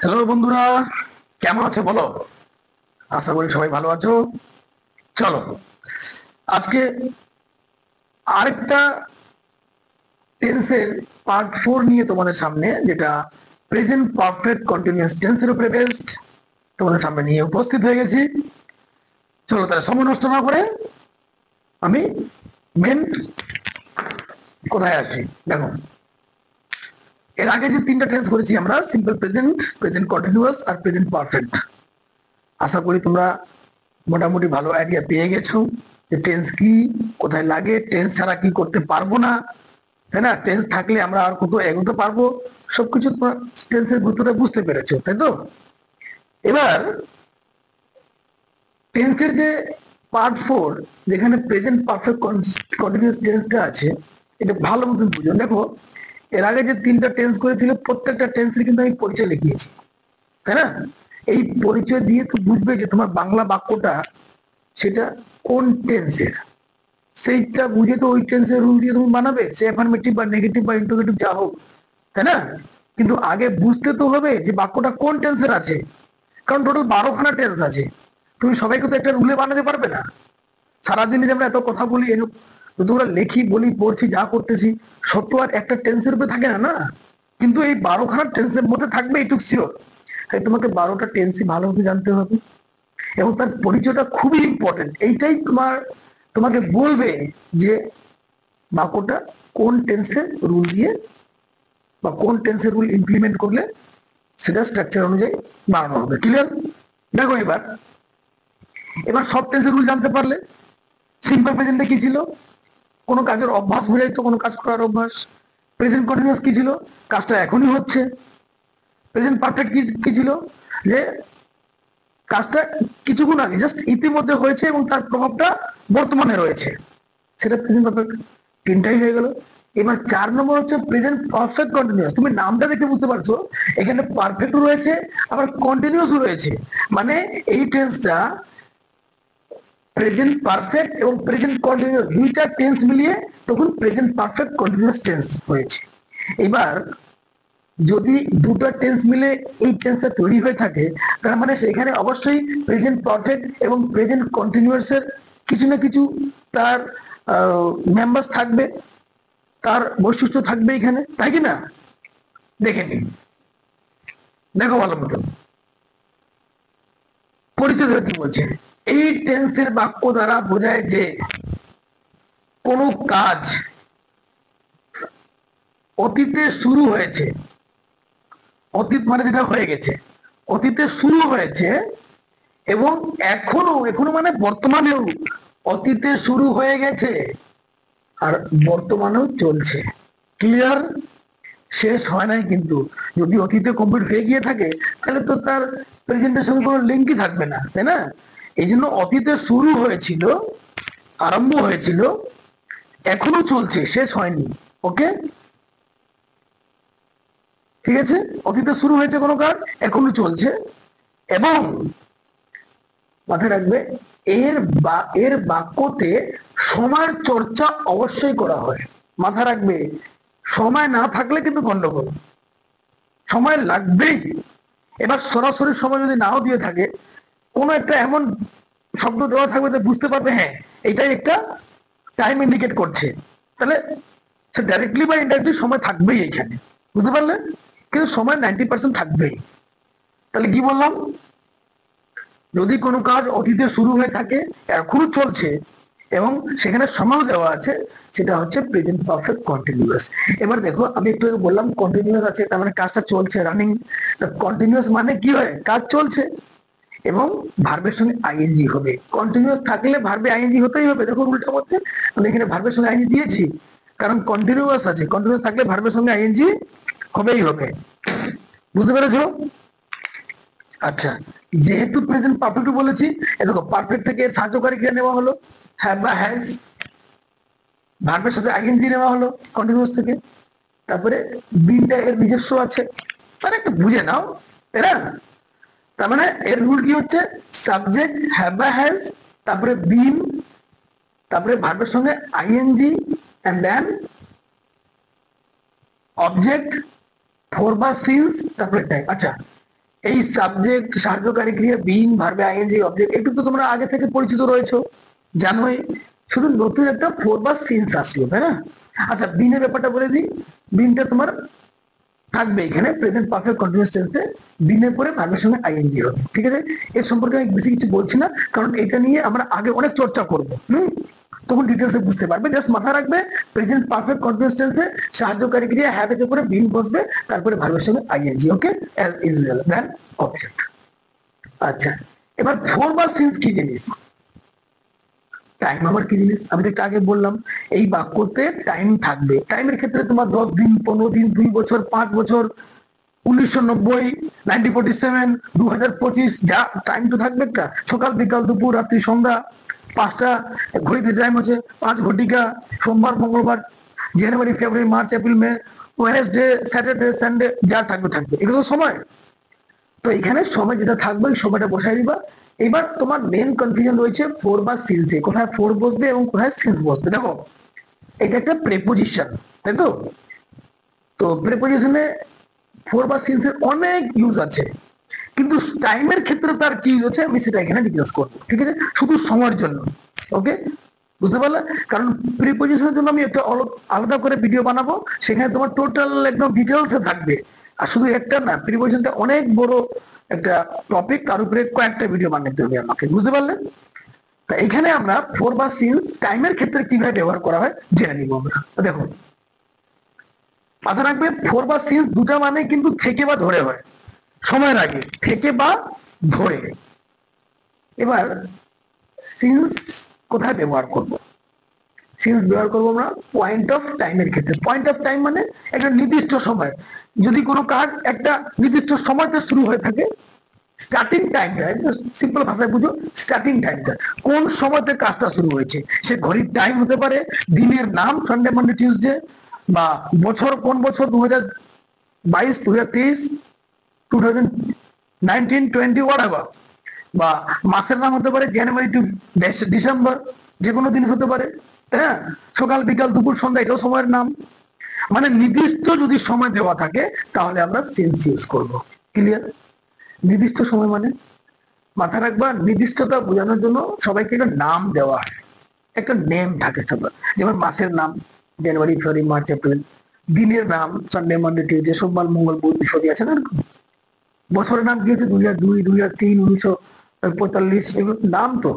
Hello বন্ধুরা, কেমন আছো বলো? আশা করি সবাই ভালো আছো। চলো আজকে আরেকটা টেন্সের পার্ট 4 নিয়ে তোমাদের সামনে, যেটা প্রেজেন্ট পারফেক্ট কন্টিনিউয়াস টেন্সের উপরে বেসড, তোমাদের সামনে নিয়ে উপস্থিত হয়ে গেছি। চলো তাহলে সময় নষ্ট না করে আমি মেন কোথায় আসি। দেখো, এর আগে যে তিনটা টেন্স করেছি আমরা, সিম্পল প্রেজেন্ট, প্রেজেন্ট কন্টিনিউয়াস আর প্রেজেন্ট পারফেক্ট। আশা করি তোমরা মোটামুটি ভালো আইডিয়া পেয়ে গেছো যে টেন্স কি, কোথায় লাগে, টেন্স ছাড়া কি করতে পারবো না, তাই না? টেন্স থাকলে আমরা আর কত এগোতে পারবো, সবকিছু তোমরা টেন্সের গুরুত্বটা বুঝতে পেরেছো, তাই তো? এবার টেন্সের যে পার্ট 4, যেখানে প্রেজেন্ট পারফেক্ট কন্টিনিউয়াস টেন্সটা আছে, এটা ভালো মতন বুঝুন। দেখো, এর আগে যে তিনটা টেন্স করেছিল প্রত্যেকটা টেন্সের কিন্তু আমি পরিচয় লিখিয়েছি, তাই না? এই পরিচয় দিয়ে তো বুঝবে যে তোমার বাংলা বাক্যটা সেটা কোন টেন্সের, সেইটা বুঝে তো ওই টেন্সের রুল দিয়ে তুমি বানাবে, সে অ্যাফার্মেটিভ বা নেগেটিভ বা ইন্টারোগেটিভ যা হোক, তাই না? কিন্তু আগে বুঝতে তো হবে যে বাক্যটা কোন টেন্সের আছে, কারণ টোটাল 12খানা টেন্স আছে। তুমি সবাইকে তো একটা রুলে বানাতে পারবে না। সারাদিনে যে আমরা এত কথা বলি, যদি আমরা লেখি, বলি, পড়ছি, যা করতেছি, সব তো আর একটা টেন্সের উপরে থাকে না, না? কিন্তু এই 12খানা টেন্সের মধ্যে থাকবে, এইটুক শিওর। তাই তোমাকে 12টা টেন্সই ভালোভাবে জানতে হবে, এবং তার পরিচয়টা খুবই ইম্পর্টেন্ট। এইটাই তোমাকে বলবে যে বাক্যটা কোন টেন্সের রুল দিয়ে বা কোন টেন্সের রুল ইমপ্লিমেন্ট করলে সেটা স্ট্রাকচার অনুযায়ী বানানো হবে। ক্লিয়ার? দেখো, এবার এবার সব টেন্সের রুল জানতে পারলে। সিম্পল প্রেজেন্টে কি ছিল? কোনো কাজের অভ্যাস বোঝাইতো, কোনো কাজ করার অভ্যাস। প্রেজেন্ট কন্টিনিউয়াস কি ছিল? কাজটা এখনই হচ্ছে। প্রেজেন্ট পারফেক্ট কি ছিল? যে কাজটা কিছুক্ষণ আগে জাস্ট ইতিমধ্যে হয়েছে এবং তার প্রভাবটা বর্তমানে রয়েছে, সেটা প্রেজেন্ট পারফেক্ট। তিনটাই হয়ে গেল। এবার 4 নম্বর হচ্ছে প্রেজেন্ট পারফেক্ট কন্টিনিউয়াস। তুমি নামটা দেখে বুঝতে পারছো এখানে পারফেক্ট রয়েছে, আবার কন্টিনিউয়াস রয়েছে। মানে এই টেন্সটা প্রেজেন্ট পারফেক্ট এবং প্রেজেন্ট কন্টিনিউয়াস দুইটা টেন্স মিলিয়ে তখন প্রেজেন্ট পারফেক্ট কন্টিনিউয়াস টেন্স হয়েছে। এবার যদি দুটো টেন্স মিলে এই টেন্সটা তৈরি হয়ে থাকে, তার মানে সেখানে অবশ্যই প্রেজেন্ট পারফেক্ট এবং প্রেজেন্ট কন্টিনিউয়াস এর কিছু না কিছু তার মেম্বার্স থাকবে, তার বৈশিষ্ট্য থাকবে এখানে, তাই কি না? দেখে নিন, দেখো ভালো মতো পরিচয় ধরে কি বলছে। এই টেন্সের বাক্য দ্বারা বোঝায় যে কোনো কাজ অতীতে শুরু হয়েছে, অতীত মানে যেটা হয়ে গেছে, অতীতে শুরু হয়েছে এবং এখনো এখনো মানে বর্তমানেও অতীতে শুরু হয়ে গেছে আর বর্তমানেও চলছে। ক্লিয়ার? শেষ হয় নাই কিন্তু। যদি অতীতে কমপ্লিট হয়ে গিয়ে থাকে তাহলে তো তার প্রেজেন্টের সঙ্গে কোনো লিঙ্কই থাকবে না, তাই না? এই জন্য অতীতে শুরু হয়েছিল, আরম্ভ হয়েছিল, এখনো চলছে, শেষ হয়নি। ওকে, ঠিক আছে? অতীতে শুরু হয়েছে কোনো কাজ, এখনো চলছে, এবং মাথায় রাখবে এর বাক্যতে সময়ের চর্চা অবশ্যই করা হয়। মাথা রাখবে, সময় না থাকলে কিন্তু গন্ডগোল, সময় লাগবেই। এবার সরাসরি সময় যদি নাও দিয়ে থাকে, কোনো একটা এমন শব্দ দেওয়া থাকবে যে বুঝতে পারবে হ্যাঁ এটাই একটা টাইম ইন্ডিকেট করছে, তাহলে সে ডাইরেক্টলি বা ইনডাইরেক্টলি সময় থাকবেই এখানে। বুঝতে পারলে? কিন্তু সময় 90% থাকবেই। তাহলে কি বললাম? যদি কোনো কাজ অতীতে শুরু হয়ে থাকে, এখনো চলছে, এবং সেখানে সময় দেওয়া আছে, সেটা হচ্ছে প্রেজেন্ট পারফেক্ট কন্টিনিউয়াস। এবার দেখো, আমি একটু আগে বললাম কন্টিনিউয়াস আছে, তার মানে কাজটা চলছে, রানিং। কন্টিনিউয়াস মানে কি হয়? কাজ চলছে এবং ভার্বের সঙ্গে আইএনজি হবে। কন্টিনিউয়াস থাকলে ভার্বে আইএনজি হতেই হবে। দেখো উল্টা করতে, আমি এখানে ভার্বের সঙ্গে আইএনজি দিয়েছি কারণ কন্টিনিউয়াস আছে, কন্টিনিউয়াস থাকলে ভার্বের সঙ্গে আইএনজি হবেই হবে। বুঝতে পেরেছো? আচ্ছা, যেহেতু প্রেজেন্ট পারফেক্ট বলেছি, দেখো পারফেক্ট থেকে এর সাহায্যকারী ক্রিয়া নেওয়া হলো, হ্যাভ বা হ্যাজ। ভার্বের সাথে আইএনজি নেওয়া হলো কন্টিনিউয়াস থেকে। তারপরে বিনটা এর নিজস্ব আছে, মানে একটু বুঝে নাও, তাই না? তার মানে এর রুল কি হচ্ছে? সাবজেক্ট হ্যাভ বা হ্যাজ, তারপরে বিন, তারপরে ভার্বের সঙ্গে ING, and then object, for বা সিন্স, তারপরে টাইম। আচ্ছা, এই সাবজেক্ট, সাহায্যকারী ক্রিয়া, বিন, ভার্বে, আইএনজি, অবজেক্ট, একটু তো তোমরা আগে থেকে পরিচিত রয়েছো, জানোই। শুধু নতুন একটা ফোর বা সিন্স আসলো, তাই না? আচ্ছা, বিনের ব্যাপারটা বলে দিই। বিনটা তোমার থাকবে এখানে প্রেজেন্ট পারফেক্ট কন্টিনিউয়াস টেন্সে, বিনের পরে ভার্বের সঙ্গে আইএনজি হবে, ঠিক আছে? এর সম্পর্কে আমি বেশি কিছু বলছি না, কারণ এটা নিয়ে আমরা আগে অনেক চর্চা করবো। তখন ডিটেলসে বুঝতে পারবে। জাস্ট মাথা রাখবে, প্রেজেন্ট পারফেক্ট কন্টিনিউয়াস টেন্সে সাহায্যকারী ক্রিয়া হ্যাভ এর উপরে বিন বসবে, তারপরে ভার্বের সঙ্গে আইএনজি, ওকে, অ্যাজ ইউজুয়াল, দেন অবজেক্ট। আচ্ছা, এবার ফোর বা সিন্স কি জিনিস? টাইম আবার কি জিনিস? আমি একটু আগে বললাম, এই বাক্যতে টাইম থাকবে। টাইমের ক্ষেত্রে তোমার 10 দিন, 15 দিন, 2 বছর, 5 বছর, 1990, 1947, 2025, যা টাইম তো থাকবে একটা। সকাল, বিকাল, দুপুর, রাত্রি, সন্ধ্যা, 5টা ঘড়িতে টাইম আছে, 5 ঘটিকা, সোমবার, মঙ্গলবার, জানুয়ারি, ফেব্রুয়ারি, মার্চ, এপ্রিল, মে, ওয়েনেসডে, স্যাটারডে, সানডে, যা থাকবে থাকবে, এগুলো সময়। তো এখানে সময় যেটা থাকবে ওই সময়টা বসাই দিবা। এবার তোমার মেন কনফিউশন রয়েছে ফোর বা সিন্সে, কোথায় ফোর বসবে এবং কোথায় সিন্স বসবে। দেখো, এটা একটা প্রেপোজিশন, তাই তো? তো প্রেপোজিশনে ফোর বা সিন্সের অনেক ইউজ আছে, কিন্তু টাইমের ক্ষেত্রে তার কি ইউজ আছে আমি সেটা এখানে ডিসকাস করবো, ঠিক আছে? শুধু সময়ের জন্য, ওকে, বুঝতে পারলে? কারণ প্রিপোজিশনের জন্য আমি একটা আলাদা করে ভিডিও বানাবো, সেখানে তোমার টোটাল একদম ডিটেলসে থাকবে। আর শুধু একটা না, প্রিপোজিশনটা অনেক বড় একটা টপিক, তার উপরে কয়েকটা ভিডিও বানাতে হবে আমাকে, বুঝতে পারলেন? তা এখানে আমরা ফোর বা সিন্স টাইমের ক্ষেত্রে কিভাবে ব্যবহার করা হয় জেনে নিব আমরা। দেখো, মাথা রাখবে, ফোর বা সিন্স দুটা মানে কিন্তু থেকে বা ধরে হয়, সময়ের আগে, থেকে বা ধরে। এবার সিন্স কোথায় ব্যবহার করব? সিন্স ব্যবহার করবো আমরা পয়েন্ট অফ টাইমের ক্ষেত্রে। পয়েন্ট অফ টাইম মানে একটা নির্দিষ্ট সময়, যদি কোনো কাজ একটা নির্দিষ্ট সময়তে শুরু হয়ে থাকে, স্টার্টিং টাইমটা, সিম্পল ভাষায় বুঝো, স্টার্টিং টাইমটা কোন সময়তে কাজটা শুরু হয়েছে। সে ঘড়ির টাইম হতে পারে, দিনের নাম সানডে, মানডে, টিউসডে, বা বছর কোন বছর, 2022, 2023, 2019, 20, whatever, বা মাসের নাম হতে পারে জানুয়ারি টু ডিসেম্বর, যে কোনো জিনিস হতে পারে, হ্যাঁ, সকাল, বিকাল, দুপুর, সন্ধ্যা, এটাও সময়ের নাম। মানে নির্দিষ্ট যদি সময় দেওয়া থাকে তাহলে আমরা সেন্স ইউজ করবো। ক্লিয়ার? নির্দিষ্ট সময় মানে মাথা রাখবা, নির্দিষ্টতা বোঝানোর জন্য সবাইকে একটা নাম দেওয়া হয়, একটা নেম থাকে সবার। যেমন মাসের নাম জানুয়ারি, ফেব্রুয়ারি, মার্চ, এপ্রিল, দিনের নাম সানডে, মানডে, টিউসডে, সোমবার, মঙ্গল, বুধ, বৃহস্পতি, আছে না? বছরের নাম কি হচ্ছে 2002, 2003, 1945, এগুলো নাম তো।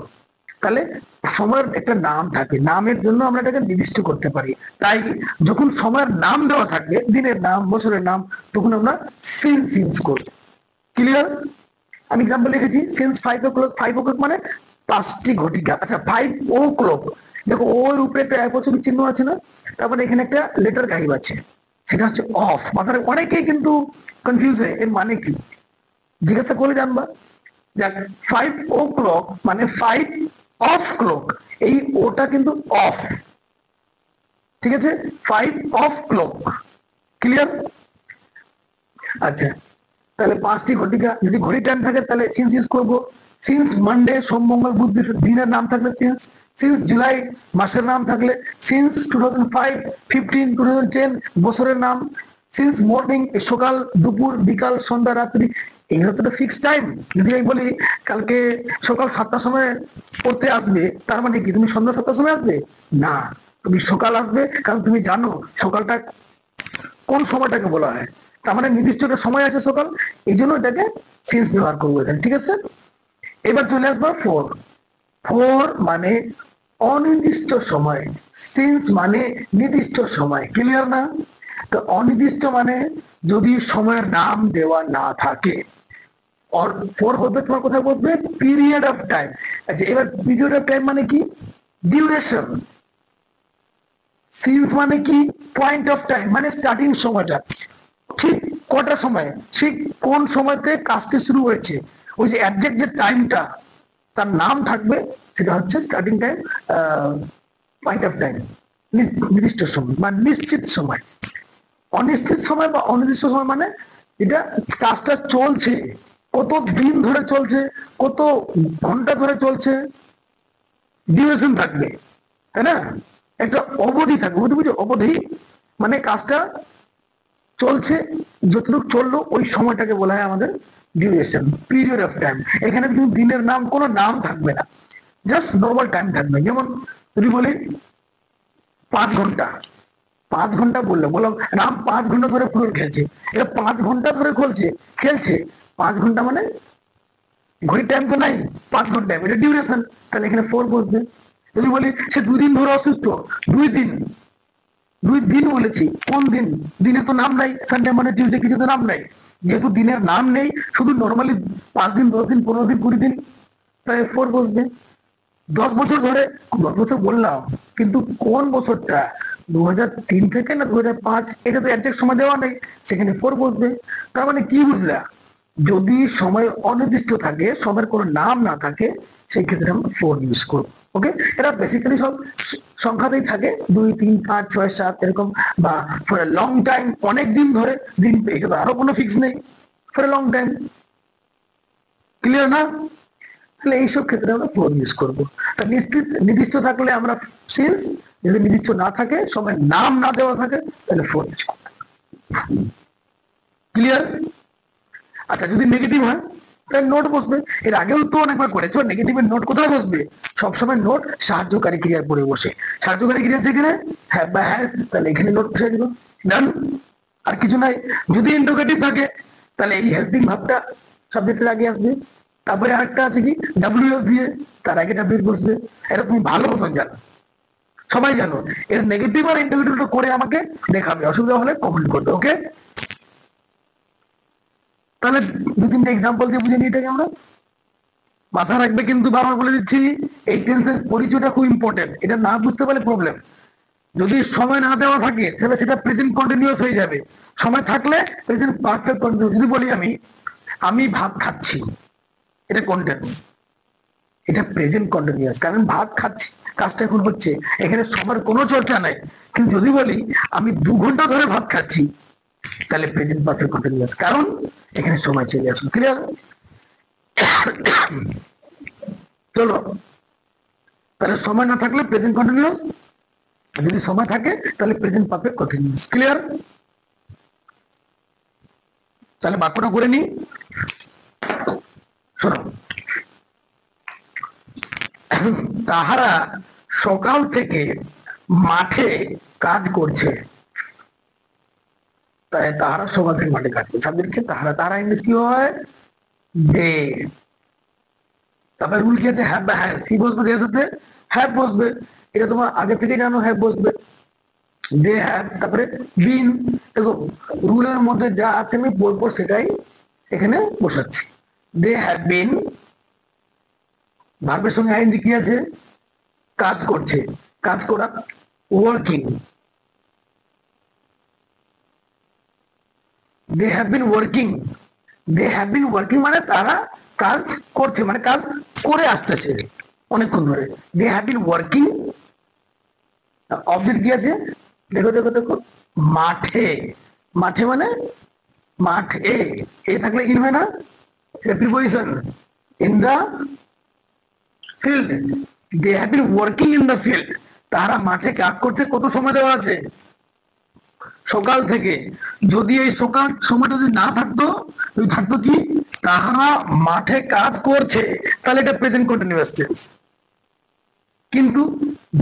তাহলে সময়ের একটা নাম থাকে, নামের জন্য আমরা এটাকে নির্দিষ্ট করতে পারি। তাই যখন সময়ের নাম দেওয়া থাকবে, দিনের নাম, বছরের নাম, তখন আমরা সিন্স ইউজ করি। ক্লিয়ার? আমি এক্সাম্পল লিখেছি, সিন্স 5 o'clock। 5 o'clock মানে 5টি ঘটিকা। আচ্ছা, 5 o'clock, দেখো ওর উপরে একটা অ্যাপোস্ট্রফি চিহ্ন আছে না, তারপরে এখানে একটা লেটার গাইব আছে, সেটা হচ্ছে অফ। মাথায় অনেকেই কিন্তু কনফিউজ হয় এর মানে কি, জিজ্ঞাসা করলে জানবা। যাক, 5 o'clock মানে 5 o'clock, এই ওটা কিন্তু অফ, ঠিক আছে? 5 o'clock, ক্লিয়ার? আচ্ছা, তাহলে 5টি ঘটিকা, যদি ঘড়ি টাইম থাকে তাহলে সিন্স ইউজ করবো। সিন্স মানডে, সোম, মঙ্গল, বুধ, দিনের নাম থাকলে সিন্স। সিন্স জুলাই, মাসের নাম থাকলে সিন্স। 2005, 15, 2010, বছরের নাম। সিন্স মর্নিং, সকাল, দুপুর, বিকাল, সন্ধ্যা, রাত্রি, এগুলো তো ফিক্স টাইম। যদি আমি বলি কালকে সকাল 7টার সময় পড়তে আসবে, তার মানে কি তুমি সন্ধ্যা 7টার সময় আসবে? না, তুমি সকাল আসবে, কারণ তুমি জানো সকালটা কোন সময়টাকে বলা হয়, তার মানে নির্দিষ্ট একটা সময় আছে সকাল, এই জন্য এটাকে সিন্স ব্যবহার করবো এখানে, ঠিক আছে? এবার চলে আসবো ফোর। ফোর মানে অনির্দিষ্ট সময়, সিন্স মানে নির্দিষ্ট সময়। ক্লিয়ার না? তো অনির্দিষ্ট মানে যদি সময়ের নাম দেওয়া না থাকে, আর ফোর হবে তোমার কোথায় বলবে পিরিয়ড অফ টাইম। আচ্ছা, এবার পিরিয়ড অফ টাইম মানে কি? ডিউরেশন। সিন্স মানে কি? পয়েন্ট অফ টাইম, মানে স্টার্টিং সময়টা, ঠিক কটা সময়, ঠিক কোন সময়তে কাজটি শুরু হয়েছে, ওই যে অ্যাবজেক্ট যে টাইমটা, তার নাম থাকবে, সেটা হচ্ছে starting time, point of time, নির্দিষ্ট সময় বা নিশ্চিত সময়। অনিশ্চিত সময় বা অনির্দিষ্ট সময় মানে এটা কাজটা চলছে, কত দিন ধরে চলছে, কত ঘন্টা ধরে চলছে, ডিউরেশন থাকবে, তাই না? একটা অবধি থাকবে, বুঝছো? অবধি মানে কাজটা চলছে, যতটুকু চললো ওই সময়টাকে বলা হয় আমাদের ডিউরেশন, পিরিয়ড অফ টাইম। এখানে কিন্তু দিনের নাম, কোনো নাম থাকবে না, জাস্ট নর্মাল টাইম থাকবে। যেমন যদি বলি 5 ঘন্টা, 5 ঘন্টা বললাম রাম 5 ঘন্টা ধরে ফুটবল খেলছে, এটা 5 ঘন্টা ধরে খেলছে 5 ঘন্টা মানে ঘড়ির টাইম তো নাই, 5 ঘন্টা এটা ডিউরেশন, তাহলে এখানে 4 বসবে। যদি বলি সে 2 দিন ধরে অসুস্থ, 2 দিন, 2 দিন বলেছি, কোন দিন? দিনের তো নাম নাই, সানডে মানে টিউসডে কিছু তো নাম নাই, যেহেতু দিনের নাম নেই, শুধু নর্মালি 5 দিন, 10 দিন, 15 দিন, 20 দিন, তাই 4 বসবে। 10 বছর ধরে, 10 বছর বললাম, কিন্তু কোন বছরটা, 2003 থেকে না 2005, এটা তো একজ্যাক্ট সময় দেওয়া নেই, সেখানে 4 বসবে। তার মানে কি বুঝলা, যদি সময় অনির্দিষ্ট থাকে, সময়ের কোনো নাম না থাকে, সেই ক্ষেত্রে আমরা 4 ইউজ করবো। ওকে, এটা বেসিক্যালি সব সংখ্যাতেই থাকে, 2, 3, 5, 6, 7 এরকম, বা ফর এ লং টাইম, অনেক দিন ধরে, দিন এটা তো আরো কোনো ফিক্স নেই, for a long time. Clear না? তাহলে এইসব ক্ষেত্রে আমরা 4 ইউজ করবো। তা নির্দিষ্ট থাকলে আমরা সিন্স, যদি নির্দিষ্ট না থাকে, সময়ের নাম না দেওয়া থাকে, তাহলে 4 ইউজ করবো। ক্লিয়ার? আচ্ছা, যদি নেগেটিভ হয় তাহলে নোট বসবে। এর আগেও তো অনেকবার করেছো, নেগেটিভের নোট কোথায় বসবে? সবসময় নোট সাহায্যকারী ক্রিয়ার পরে বসে। সাহায্যকারী ক্রিয়া আছে এখানে হ্যাভ বা হ্যাজ, তাহলে এখানে নোট বসে দিব, ডান। আর কিছু নাই। যদি ইন্টারোগেটিভ থাকে, তাহলে এই হেল্পিং ভাবটা সাবজেক্টের আগে আসবে। তারপরে আরেকটা আছে কি, ডাব্লিউএস দিয়ে, তার আগে ডাব্লিউ বসবে। এটা তুমি ভালো মতন জানো, সবাই জানো। এর নেগেটিভ আর ইন্টারোগেটিভটা করে আমাকে দেখাবে, অসুবিধা হলে কমেন্ট করবে। ওকে, তাহলে 2-3টে এক্সাম্পল দিয়ে বুঝে নিই এটাকে আমরা। মাথা রাখবে কিন্তু, বারবার বলে দিচ্ছি, এই টেন্সের পরিচয়টা খুব ইম্পর্টেন্ট, এটা না বুঝতে পারলে প্রবলেম। যদি সময় না দেওয়া থাকে, তাহলে সেটা প্রেজেন্ট কন্টিনিউয়াস হয়ে যাবে। সময় থাকলে প্রেজেন্ট পারফেক্ট কন্টিনিউয়াস। যদি বলি আমি ভাত খাচ্ছি, এটা কন্টেন্স, এটা প্রেজেন্ট কন্টিনিউয়াস, কারণ ভাত খাচ্ছি, কাজটা এখন হচ্ছে, এখানে সময়ের কোনো চর্চা নাই। কিন্তু যদি বলি আমি 2 ঘন্টা ধরে ভাত খাচ্ছি, তাহলে প্রেজেন্ট পারফেক্ট কন্টিনিউয়াস, কারণ এখানে সময় চলে আসলো। ক্লিয়ার? চলো, তাহলে সময় না থাকলে প্রেজেন্ট কন্টিনিউয়াস, যদি সময় থাকে তাহলে প্রেজেন্ট পারফেক্ট কন্টিনিউয়াস। ক্লিয়ার? তাহলে বাক্যটা করে নি, শোনো। তাহারা সকাল থেকে মাঠে কাজ করছে, তাই তাহারা সকাল থেকে মাঠে কাজ করছে। সাবজেক্টকে তাহারা, তাহারা ইংলিশ কি হয়? দে। তারপরে রুল কি আছে, হ্যাভ বা হ্যাজ, কি বসবে এর সাথে? হ্যাভ বসবে। এটা তোমার আগে থেকে জানো, হ্যাভ বসবে। দে হ্যাভ, তারপরে বিন। দেখো, রুলের মধ্যে যা আছে আমি পরপর সেটাই এখানে বসাচ্ছি। দে হ্যাভ বিন, ভার্বের সঙ্গে আইএনজি কি আছে? কাজ করছে, কাজ করা, working. They have been working, they have been working মানে তারা কাজ করছে, মানে কাজ করে আসতেছে অনেকক্ষণ ধরে। They have been working. Object কি আছে? দেখো দেখো দেখো, মাঠে। মাঠে মানে মাঠে, এ থাকলে ইন হয় না, এটা preposition. In the field, they have been working in the field, তারা মাঠে কাজ করছে। কত সময় দেওয়া আছে? সকাল থেকে। যদি এই সকাল সময়টা যদি না থাকতো, যদি থাকতো কি, তাহারা মাঠে কাজ করছে, তাহলে এটা প্রেজেন্ট কন্টিনিউয়াস টেন্স। কিন্তু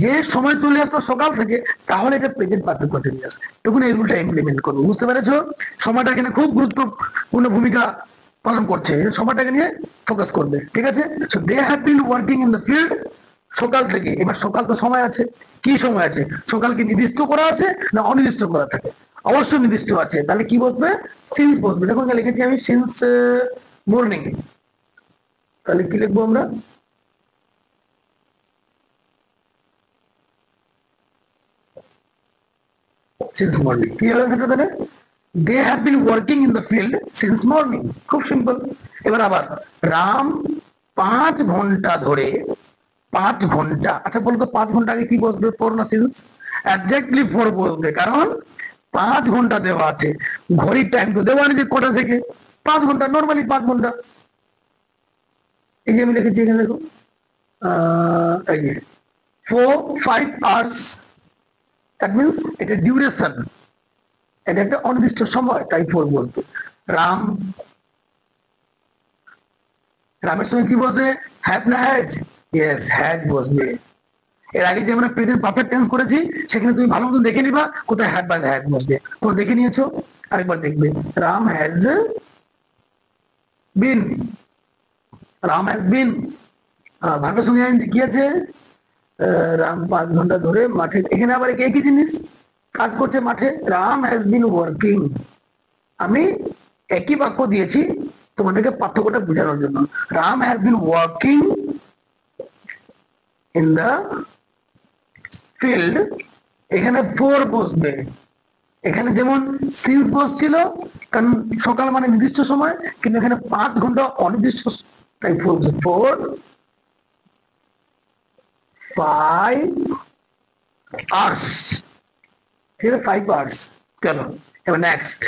যে সময় চলে আসতো সকাল থেকে, তাহলে এটা প্রেজেন্ট পারফেক্ট কন্টিনিউয়াস। তখন এই রুলটা ইমপ্লিমেন্ট করবো। বুঝতে পেরেছো? সময়টা এখানে খুব গুরুত্বপূর্ণ ভূমিকা পালন করছে, সময়টাকে নিয়ে ফোকাস করবে। ঠিক আছে? So they have been working in the field, সকাল থেকে। এবার সকাল তো সময় আছে, কি সময় আছে? সকাল কি নির্দিষ্ট করা আছে না অনির্দিষ্ট করা থাকে? অবশ্যই নির্দিষ্ট আছে, তাহলে কি বসবে? সিন্স বসবে। দেখুন লিখেছি আমি সিন্স মর্নিং, তাহলে কি লিখবো আমরা? Since morning. কি হলো সেটা তাহলে? They have been working in the field since morning. খুব সিম্পল। এবার আবার রাম 5 ঘন্টা ধরে, 5 ঘন্টা। আচ্ছা বলতো 5 ঘন্টা আগে কি বসবে? ফর না সিন্স? এক্স্যাক্টলি ফর বসবে, কারণ 5 ঘন্টা দেওয়া আছে। ঘড়ির টাইম তো দেওয়া নেই যে কটা থেকে, 5 ঘন্টা, নর্মালি 5 ঘন্টা। এই যে আমি লিখেছি এখানে দেখো, এই যে 4-5 আওয়ার্স, দ্যাট মিনস এটা ডিউরেশন, এটা একটা অনির্দিষ্ট সময়, তাই ফোর বলতো। রাম রামের সঙ্গে কি বসে? হ্যাভ না হ্যাজ? ইয়েস, হ্যাজ বসবে। এর আগে যে আমরা প্রেজেন্ট পারফেক্ট টেন্স করেছি সেখানে তুমি ভালো মতো দেখে নিবা কোথায় হ্যাভ বা হ্যাজ বসবে। তো দেখে নিয়েছো, আরেকবার দেখবে। Ram has been, Ram has been. ভার্বের সঙ্গে কি আছে? রাম 5 ঘন্টা ধরে মাঠে, এখানে আবার একই জিনিস কাজ করছে মাঠে। Ram has been working. আমি একই বাক্য দিয়েছি তোমাদেরকে পার্থক্যটা বোঝানোর জন্য। Ram has been working in the field, এখানে ফোর বসবে। এখানে যেমন সিন্স বসছিল, কারণ সকাল মানে নির্দিষ্ট সময়, কিন্তু এখানে 5 ঘন্টা অনির্দিষ্ট, তাই ফোর বসে। 4 5 আওয়ার্স, ঠিক আছে, 5 আওয়ার্স। চলো এবার নেক্সট।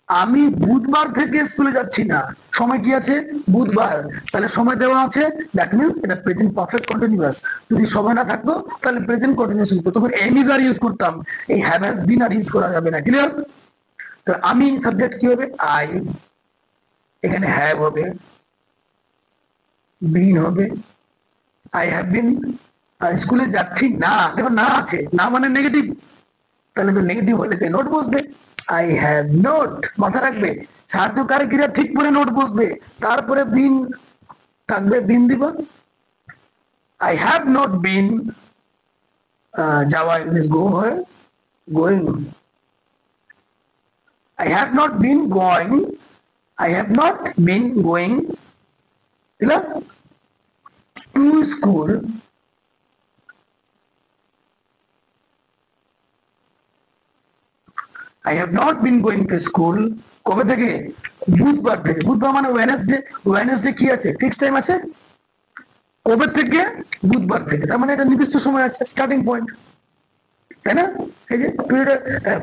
আমি বুধবার থেকে স্কুলে যাচ্ছি না। সময় কি আছে? বুধবার। তাহলে সময় দেওয়া আছে, দ্যাট মিনস এটা প্রেজেন্ট পারফেক্ট কন্টিনিউয়াস। যদি সময় না থাকতো তাহলে প্রেজেন্ট কন্টিনিউয়াস হতো, তখন এম ইজ আর ইউজ করতাম, এই হ্যাভ হ্যাজ বিন আর ইউজ করা যাবে না। ক্লিয়ার? তো আমি সাবজেক্ট কি হবে? আই, এখানে হ্যাভ হবে, বিন হবে। আই হ্যাভ বিন, স্কুলে যাচ্ছি না, দেখো না আছে, না মানে নেগেটিভ, তাহলে তো নেগেটিভ হলে নোট বসবে। আই হ্যাভ নোট, মাথা রাখবে, সাহায্যকারী ক্রিয়া ঠিক করে নোট বসবে, তারপরে বিন থাকবে, বিন দিব। আই হ্যাভ নট বিন, যাওয়া ইংলিশ গো হয়, going. I have not been going, I have not been going to school. I have not been going to school. কবে থেকে? বুধবার থেকে। বুধবার মানে ওয়েডনেসডে, ওয়েডনেসডে কি আছে? ফিক্স টাইম আছে। কবে থেকে? বুধবার থেকে। তার মানে এটা নির্দিষ্ট সময় আছে, স্টার্টিং পয়েন্ট, তাই না? এই যে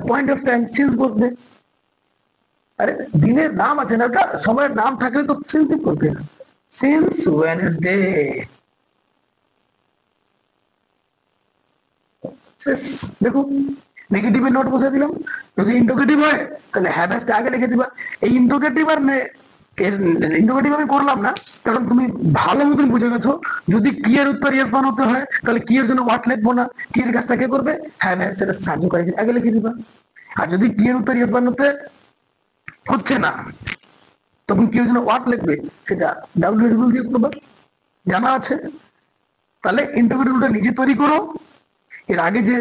পয়েন্ট অফ টাইম, সিন্স বসবে। আরে দিনের নাম আছে না, ওটা সময়ের নাম থাকলে তো সিন্স করবে না। Since Wednesday. দেখো নেগেটিভের নোট বসে দিলাম। যদি ইন্টোগেটিভ হয় তাহলে হ্যাভ হ্যাজটা আগে লিখে দিবা। এই ইন্টোগেটিভ আর ইন্টোগেটিভ আমি করলাম না, কারণ তুমি ভালো মতন বুঝে গেছো। যদি কি এর উত্তর ইয়েস বানাতে হয় তাহলে কি এর জন্য হোয়াট লিখবো না, কি এর কাজটা কে করবে? হ্যাভ হ্যাজ, সেটা সাহায্য করে আগে লিখে দিবা। আর যদি কি এর উত্তর ইয়েস বানাতে হচ্ছে না, তখন কি এর জন্য হোয়াট লিখবে, সেটা ডাব্লিউ দিয়ে করবা, জানা আছে। তাহলে ইন্টোগেটিভটা নিজে তৈরি করো। এর আগে যে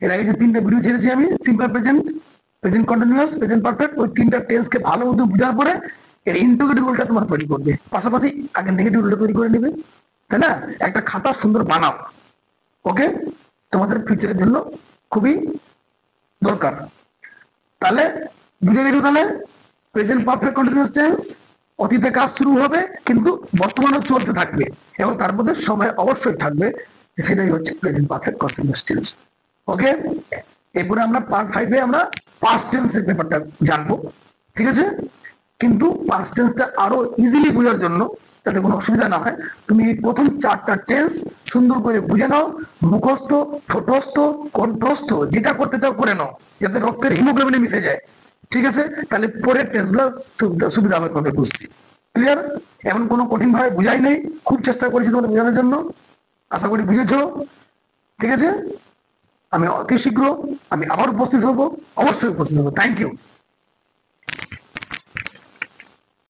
এর আগে যে 3টা ভিডিও ছেড়েছি আমি, simple present, present continuous, present perfect, ওই 3টা টেন্সকে ভালো মতো বোঝার পরে এর ইন্টিগ্রেটিভ রুলটা তোমার তৈরি করবে, পাশাপাশি আগে নেগেটিভ রুলটা তৈরি করে নেবে, তাই না? একটা খাতা সুন্দর বানাও, ওকে? তোমাদের ফিউচারের জন্য খুবই দরকার। তাহলে বুঝে গেছো? তাহলে প্রেজেন্ট পারফেক্ট কন্টিনিউয়াস টেন্স, অতীতে কাজ শুরু হবে কিন্তু বর্তমানেও চলতে থাকবে, এবং তার মধ্যে সময় অবশ্যই থাকবে, সেটাই হচ্ছে প্রেজেন্ট পারফেক্ট কন্টিনিউয়াস টেন্স। ওকে, এরপরে আমরা পার্ট 5-এ আমরা পাস্ট টেন্সের ব্যাপারটা জানবো, ঠিক আছে? কিন্তু পাস্ট টেন্সটা আরো ইজিলি বোঝার জন্য, যাতে কোনো অসুবিধা না হয়, তুমি এই প্রথম 4টা টেন্স সুন্দর করে বুঝে নাও, মুখস্থ, ঠোঁটস্থ, কণ্ঠস্থ, যেটা করতে চাও করে নাও, যাতে রক্তের হিমোগ্লোবিনে মিশে যায়, ঠিক আছে? তাহলে পরের টেন্সগুলো সুবিধা হবে তোমাদের বুঝতে। ক্লিয়ার? এমন কোনো কঠিন ভাবে বুঝাই নেই, খুব চেষ্টা করেছি তোমাদের বোঝানোর জন্য, আশা করি বুঝেছো, ঠিক আছে? আমি অতি শীঘ্র আমি আবার উপস্থিত হবো, অবশ্যই উপস্থিত হবো। Thank you.